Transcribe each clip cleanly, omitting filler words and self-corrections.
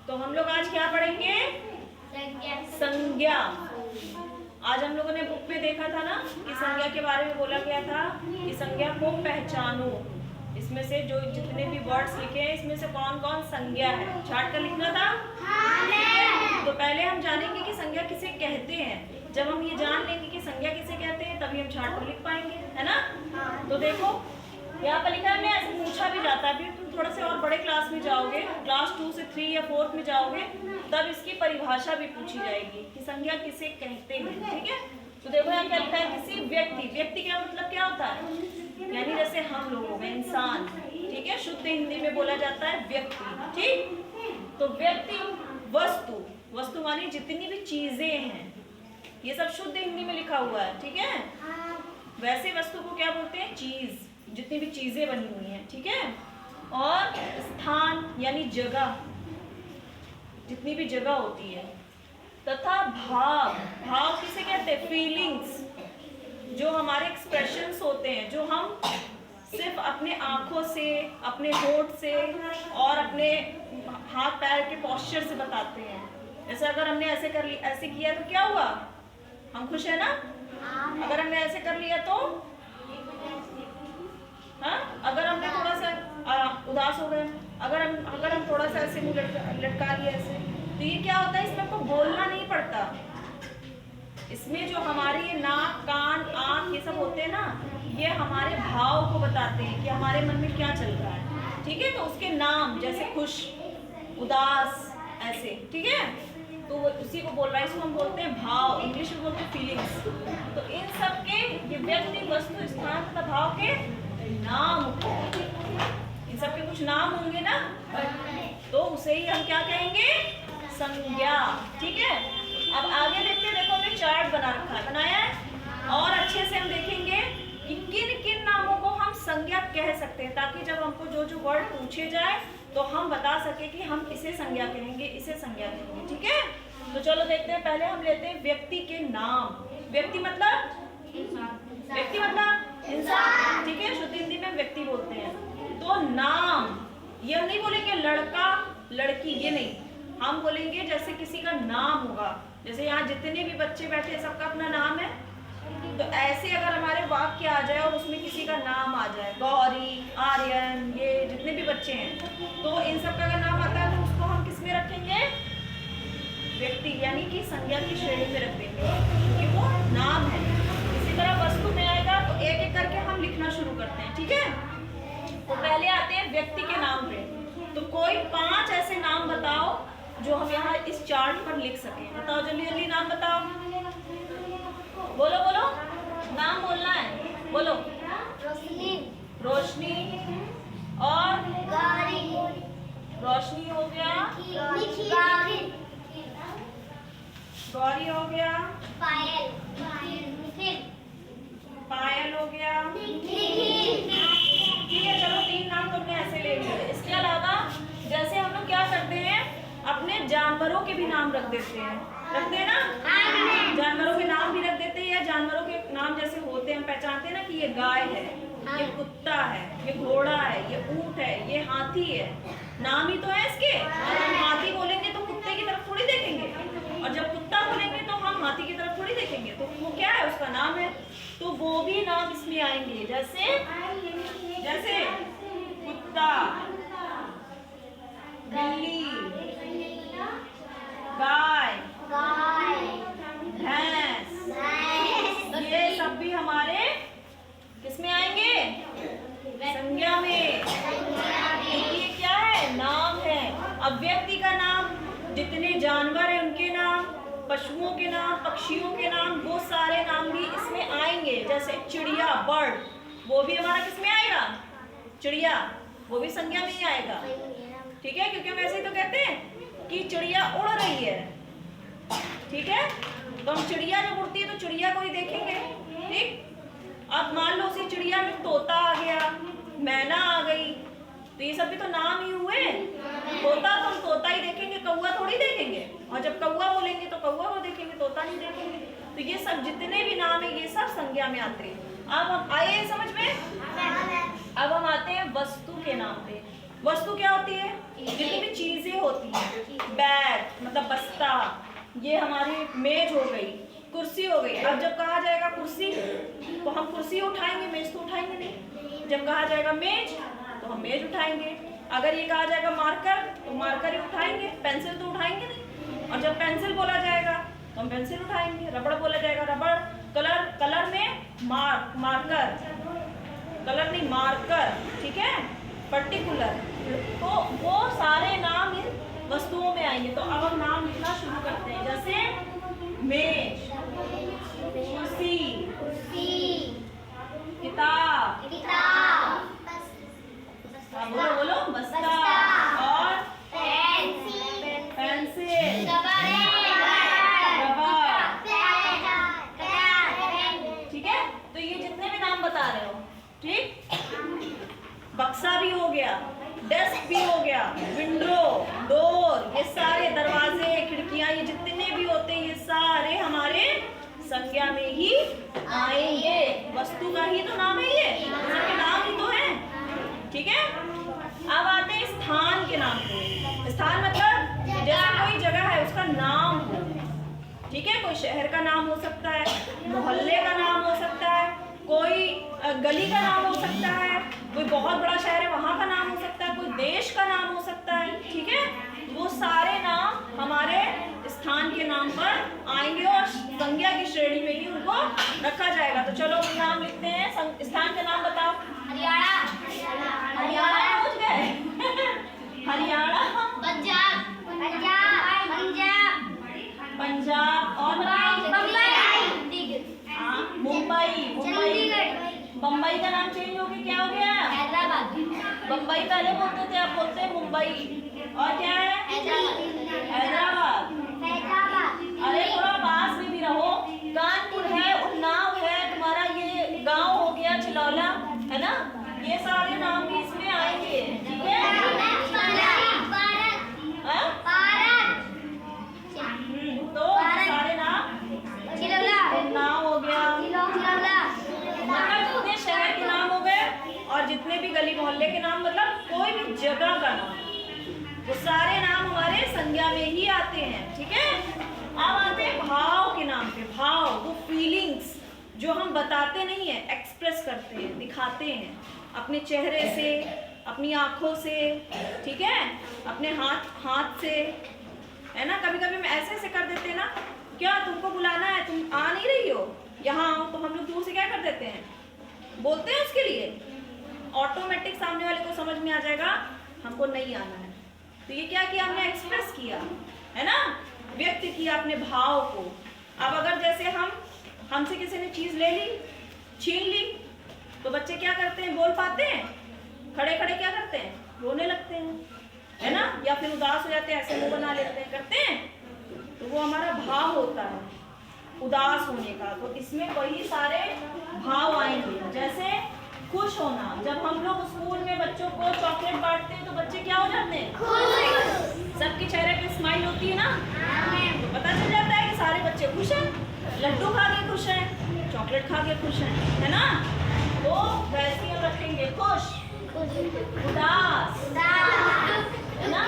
तो हम लोग आज क्या पढ़ेंगे? संज्ञा। आज हम लोगों ने बुक में देखा था ना कि संज्ञा के बारे में बोला गया था कि संज्ञा को पहचानो। इसमें से जो जितने भी वर्ड्स लिखे हैं इसमें से कौन कौन संज्ञा है, छाट कर लिखना था। तो पहले हम जानेंगे कि संज्ञा किसे कहते हैं। जब हम ये जान लेंगे कि संज्ञा किसे कहते हैं तभी हम छाट पर लिख पाएंगे, है ना। तो देखो यहाँ पर लिखा है, ऐसे पूछा भी जाता है, तुम थोड़ा से और बड़े क्लास में जाओगे, क्लास 2 से 3 या 4 में जाओगे, तब इसकी परिभाषा भी पूछी जाएगी कि संज्ञा किसे कहते हैं। ठीक है, तो देखो यहाँ क्या लिखा है, किसी व्यक्ति। व्यक्ति का मतलब क्या होता है? यानी जैसे हम लोग हो गए इंसान। ठीक है, शुद्ध हिंदी में बोला जाता है व्यक्ति। ठीक, तो व्यक्ति, वस्तु, वस्तु मानी जितनी भी चीजें हैं, ये सब शुद्ध हिंदी में लिखा हुआ है। ठीक है, वैसे वस्तु को क्या बोलते हैं? चीज, जितनी भी चीजें बनी हुई हैं। ठीक है, और स्थान यानी जगह, जितनी भी जगह होती है, तथा भाव। भाव किसे कहते हैं? फीलिंग्स, जो हमारे एक्सप्रेशंस होते हैं, जो हम सिर्फ अपने आंखों से, अपने होठ से और अपने हाथ पैर के पोस्चर से बताते हैं। जैसे अगर हमने ऐसे कर लिया, ऐसे किया तो क्या हुआ? हम खुश है ना। अगर हमने ऐसे कर लिया तो हाँ, अगर हमने थोड़ा सा उदास हो गए, अगर हम थोड़ा सा ऐसे मुंह लटका लिया ऐसे, तो ये क्या होता है? इसमें आपको बोलना नहीं पड़ता। इसमें जो हमारे ये नाक, कान, आँख, ये सब होते हैं ना, ये हमारे भाव को बताते हैं कि हमारे मन में क्या चल रहा है। ठीक है, तो उसके नाम जैसे खुश, उदास, ऐसे। ठीक है, तो वो उसी को बोल रहा है, इसको हम बोलते हैं भाव, इंग्लिश में बोलते हैं फीलिंग्स। तो इन सब के, ये व्यक्ति, वस्तु, स्थान तथा भाव के नाम, इन सब के कुछ नाम होंगे ना, तो उसे ही हम क्या कहेंगे? संज्ञा। ठीक है, अब आगे देखते हैं। देखो हमने चार्ट बना रखा है, बनाया है, और अच्छे से हम देखेंगे कि किन किन नामों को हम संज्ञा कह सकते हैं, ताकि जब हमको जो जो वर्ड पूछे जाए तो हम बता सके कि हम इसे संज्ञा कहेंगे, इसे संज्ञा कहेंगे। ठीक है, तो चलो देखते हैं। पहले हम लेते हैं व्यक्ति के नाम। व्यक्ति मतलब व्यक्ति मतलब इंसान। ठीक है, शुद्ध हिंदी में व्यक्ति बोलते हैं। तो नाम, ये नहीं बोलेंगे लड़का, लड़की, ये नहीं, हम बोलेंगे जैसे किसी का नाम होगा। जैसे यहाँ जितने भी बच्चे बैठे सबका अपना नाम है, तो ऐसे अगर हमारे वाक्य आ जाए और उसमें किसी का नाम आ जाए, गौरी, आर्यन, ये जितने भी बच्चे हैं, तो इन सब का अगर नाम आता है तो उसको हम किस में रखेंगे? व्यक्ति, यानी कि संज्ञा की श्रेणी में रख देंगे, क्योंकि वो नाम है। इसी तरह वस्तु में आएगा तो एक एक करके हम लिखना शुरू करते हैं। ठीक है, तो पहले आते हैं व्यक्ति के नाम पे। तो कोई 5 ऐसे नाम बताओ जो हम यहाँ इस चार्ट पर लिख सकें। बताओ जल्दी जल्दी नाम बताओ, बोलो बोलो, नाम बोलना है, बोलो। रोशनी, रोशनी, और गौरी, रोशनी हो गया, गौरी, गौरी हो गया, पायल, पायल हो गया। निखिल। ठीक है, चलो 3 नाम तुमने ऐसे ले लिए। इसके अलावा जैसे हम लोग क्या करते हैं, अपने जानवरों के भी नाम रख देते हैं, रखते हैं ना, जानवरों के नाम भी रख देते हैं, या जानवरों के नाम जैसे होते हैं, हम पहचानते हैं ना कि ये गाय है, ये कुत्ता है, ये घोड़ा है, ये ऊंट है, ये हाथी है। नाम ही तो है इसके। हम हाथी बोलेंगे तो कुत्ते की तरफ थोड़ी देखेंगे, और जब कुत्ता बोलेंगे तो हम हाथी की तरफ थोड़ी देखेंगे, तो वो क्या है? उसका नाम है। तो वो भी नाम इसमें आएंगे, जैसे जैसे कुत्ता, बिल्ली, गाय, भैंस, ये सब भी हमारे किसमें आएंगे? संज्ञा में। ये क्या है? नाम है। अब व्यक्ति का नाम, जितने जानवर हैं उनके नाम, पशुओं के नाम, पक्षियों के नाम, वो सारे नाम भी इसमें आएंगे। जैसे चिड़िया, बर्ड, वो भी हमारा किसमें आएगा? चिड़िया, वो भी संज्ञा में ही आएगा। ठीक है, क्योंकि हम ऐसे ही तो कहते हैं कि चिड़िया उड़ रही है। ठीक है, तो हम चिड़िया जब उड़ती है तो चिड़िया को ही देखेंगे। ठीक, अब मान लो उसी चिड़िया में तोता आ गया, मैना आ गई, तो ये सब भी तो नाम ही हुए। तोता तो हम तोता ही देखेंगे, कौवा थोड़ी देखेंगे, और जब कौवा बोलेंगे तो कौवा को देखेंगे, तोता नहीं देखेंगे। तो ये सब जितने भी नाम है ये सब संज्ञा में आते हैं। अब हम आए समझ में। अब हम आते हैं वस्तु के नाम पे। वस्तु क्या होती है? जितनी भी चीजें होती होती है। बैग मतलब बस्ता, ये हमारी मेज हो गई, कुर्सी हो गई। अब जब कहा जाएगा कुर्सी तो हम कुर्सी उठाएंगे, मेज तो उठाएंगे नहीं। जब कहा जाएगा मेज तो हम मेज उठाएंगे। अगर ये कहा जाएगा मार्कर तो मार्कर ही उठाएंगे, पेंसिल तो उठाएंगे नहीं। और जब पेंसिल बोला जाएगा तो हम पेंसिल उठाएंगे। रबड़ बोला जाएगा रबड़। कलर, कलर में मार्कर, कलर नहीं मार्कर, ठीक है, पर्टिकुलर। तो वो सारे नाम इन वस्तुओं में आएंगे। तो अब हम नाम लिखना शुरू करते हैं, जैसे मेज, कुर्सी, किताब, हाँ, बोलो बोलो, बस्ता, और पेंसिल, रबर, ठीक है। तो ये जितने भी नाम बता रहे हो, ठीक। बक्सा भी हो गया, डेस्क भी हो गया, विंडो, डोर, ये सारे दरवाजे, खिड़कियां, ये जितने भी होते हैं ये सारे हमारे संज्ञा में ही आएंगे। वस्तु का ही तो नाम है, ये सबके नाम ही तो है, ठीक है। अब आते हैं स्थान के नाम को। स्थान मतलब जैसे कोई जगह है उसका नाम हो, ठीक है। कोई शहर का नाम हो सकता है, मोहल्ले का नाम हो सकता है, कोई गली का नाम हो सकता है, कोई बहुत बड़ा शहर है वहाँ का नाम हो सकता है, कोई देश का नाम हो सकता है, ठीक है। वो सारे नाम हमारे स्थान के नाम पर आएंगे और संज्ञा की श्रेणी में ही उनको रखा जाएगा। तो चलो नाम लिखते हैं। स्थान का नाम बताओ। हरियाणा, हरियाणा पहुंच गए। हरियाणा, पंजाब, और मुंबई, बम्बई का नाम चेंज हो गया, क्या हो गया? हैदराबाद। बम्बई पहले बोलते थे, अब बोलते हैं मुंबई। और क्या है? हैदराबाद। अरे थोड़ा पास में भी रहो। कानपुर है, उन्नाव है, तुम्हारा ये गांव हो गया चिलौला, है ना। ये सारे नाम भी इसमें आएंगे, ठीक है। तो सारे नाम, उन्नाव हो गया, मतलब जितने शहर के नाम हो गए और जितने भी गली मोहल्ले के नाम, मतलब कोई भी जगह का नाम, वो सारे नाम हमारे संज्ञा में ही आते हैं, ठीक है। अब आते हैं भाव के नाम पे। भाव वो फीलिंग्स जो हम बताते नहीं है, एक्सप्रेस करते हैं, दिखाते हैं अपने चेहरे से, अपनी आंखों से, ठीक है, अपने हाथ से, है ना। कभी कभी हम ऐसे ऐसे कर देते हैं ना, क्या तुमको बुलाना है, तुम आ नहीं रही हो, यहाँ आओ, तो हम लोग दूर से क्या कर देते हैं, बोलते हैं उसके लिए। ऑटोमेटिक सामने वाले को समझ में आ जाएगा हमको नहीं आना है। तो ये क्या किया हमने, एक्सप्रेस किया, है ना, व्यक्त किया अपने भाव को। अब अगर जैसे हमसे किसी ने चीज ले ली, छीन ली, तो बच्चे क्या करते हैं, बोल पाते हैं? खड़े खड़े क्या करते हैं, रोने लगते हैं, है ना, या फिर उदास हो जाते हैं, ऐसे मुंह बना लेते हैं, करते हैं। तो वो हमारा भाव होता है उदास होने का। तो इसमें वही सारे भाव आएंगे, जैसे खुश होना। जब हम लोग स्कूल में बच्चों को चॉकलेट बांटते हैं तो बच्चे क्या हो जाते हैं, खुश। सबके चेहरे पे स्माइल होती है ना, तो पता चल जाता है कि सारे बच्चे खुश हैं। लड्डू खा के खुश हैं, चॉकलेट खा के खुश हैं, है ना। तो वैसे हम रखेंगे खुश, उदास, है ना।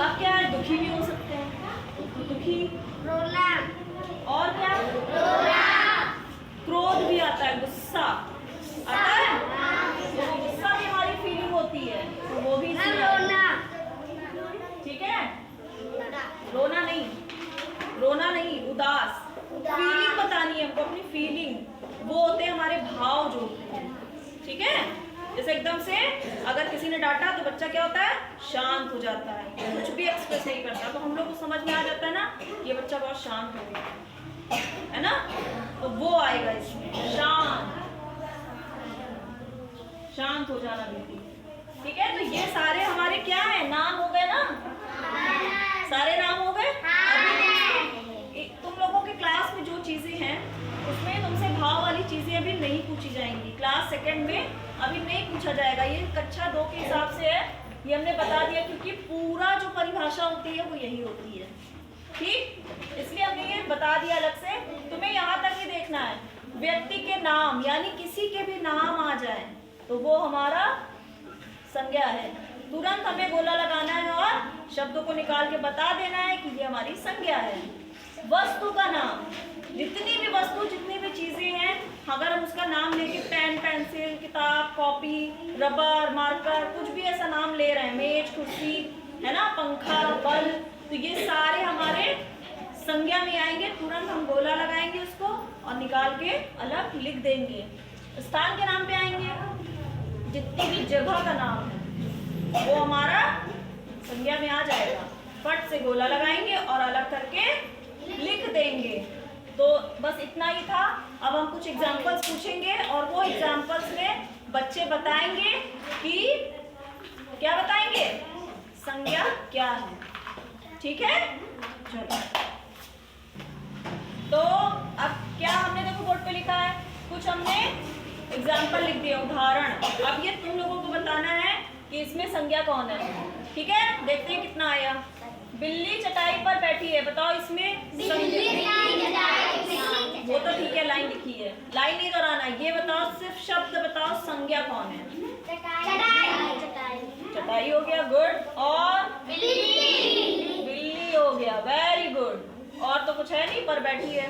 अब क्या है, दुखी भी हो सकते हैं, दुखी, और क्या, क्रोध भी आता है, गुस्सा आता है, तो गुस्सा भी हमारी फीलिंग होती है, तो वो भी, ठीक है। रोना नहीं, उदास, फीलिंग बतानी है हमको, अपनी फीलिंग। वो होते हैं हमारे भाव जो होते हैं, ठीक है। जैसे एकदम से अगर किसी ने डांटा तो बच्चा क्या होता है, शांत हो जाता है, कुछ भी एक्सप्रेस नहीं करता। तो हम लोग को समझ में आ जाता है ना, ये बच्चा बहुत शांत हो गया, है ना। तो वो आएगा इसमें, शांत हो जाना बेटी, ठीक है। तो ये सारे हमारे क्या है, नाम हो गए ना, सारे नाम हो गए। अभी तुम लोगों की क्लास में जो चीजें हैं उसमें तुमसे भाव वाली चीजें अभी नहीं पूछी जाएंगी। क्लास सेकंड में अभी नहीं पूछा जाएगा, ये कक्षा 2 के हिसाब से है, ये हमने बता दिया, क्योंकि पूरा जो परिभाषा होती है वो यही होती है, ठीक। इसलिए हमने ये बता दिया अलग से। तुम्हें यहाँ तक ही देखना है, व्यक्ति के नाम यानी किसी के भी नाम आ जाए तो वो हमारा संज्ञा है। तुरंत हमें गोला लगाना है शब्दों को निकाल के बता देना है कि ये हमारी संज्ञा है। वस्तु का नाम, जितनी भी वस्तु, जितनी भी चीजें हैं, अगर हम उसका नाम लेके पेन, पेंसिल, किताब, कॉपी, रबर, मार्कर, कुछ भी ऐसा नाम ले रहे हैं, मेज, कुर्सी, है ना, पंखा, बल्ब, तो ये सारे हमारे संज्ञा में आएंगे। तुरंत हम गोला लगाएंगे उसको और निकाल के अलग लिख देंगे। स्थान के नाम पे आएंगे, जितनी भी जगह का नाम है वो हमारा संज्ञा में आ जाएगा। फट से गोला लगाएंगे और अलग करके लिख देंगे। तो बस इतना ही था। अब हम कुछ एग्जाम्पल्स पूछेंगे और वो एग्जाम्पल्स में बच्चे बताएंगे कि क्या बताएंगे, संज्ञा क्या है। ठीक है, चलो। तो अब क्या हमने देखो बोर्ड पे लिखा है, कुछ हमने एग्जाम्पल लिख दिया, उदाहरण। अब ये तुम लोगों को बताना है कि इसमें संज्ञा कौन है। ठीक है, देखते हैं कितना आया। बिल्ली चटाई पर बैठी है, बताओ इसमें वो तो ठीक है, लाइन लिखी है, लाइन नहीं दोहराना। ये बताओ, सिर्फ शब्द बताओ, संज्ञा कौन है। चटाई हो गया, गुड। और बिल्ली हो गया, वेरी गुड। और तो कुछ है नहीं, पर बैठी है,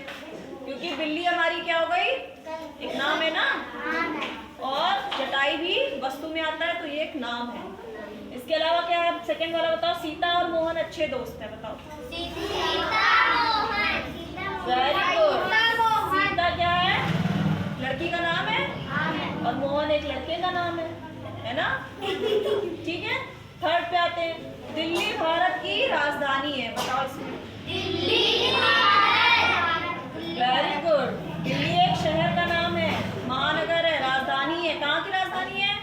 क्योंकि बिल्ली हमारी क्या हो गई, एक नाम है ना। और चटाई भी वस्तु में आता है, तो ये एक नाम है। इसके अलावा क्या है, सेकंड वाला बताओ। सीता और मोहन अच्छे दोस्त हैं, बताओ। Very good. सीता क्या है, लड़की का नाम है, और मोहन एक लड़के का नाम है ना। ठीक है, थर्ड पे आते हैं। दिल्ली भारत की राजधानी है, बताओ इसमें। Very good. दिल्ली एक शहर का नाम है, महानगर है, राजधानी है। कहाँ की राजधानी है,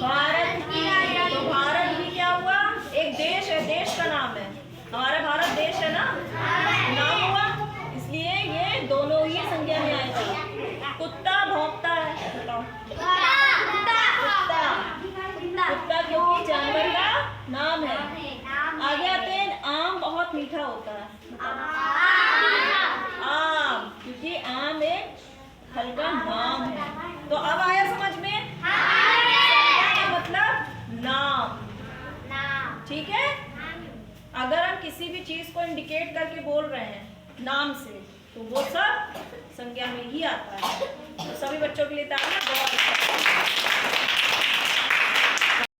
भारत की। तो भारत भी क्या हुआ, एक देश है, देश का नाम है। हमारा भारत देश है ना, नाम हुआ, इसलिए ये दोनों ही संज्ञा में आएगा। कुत्ता भौंकता है, बताओ। कुत्ता क्योंकि जानवर का नाम है। आगे आते हैं, आम बहुत मीठा होता है, आम, क्योंकि आम एक फल का नाम है। तो अब आया समझ में, मतलब नाम। ठीक है, अगर हम किसी भी चीज को इंडिकेट करके बोल रहे हैं नाम से, तो वो सब संज्ञा में ही आता है। तो सभी बच्चों के लिए तालियां, बहुत अच्छा।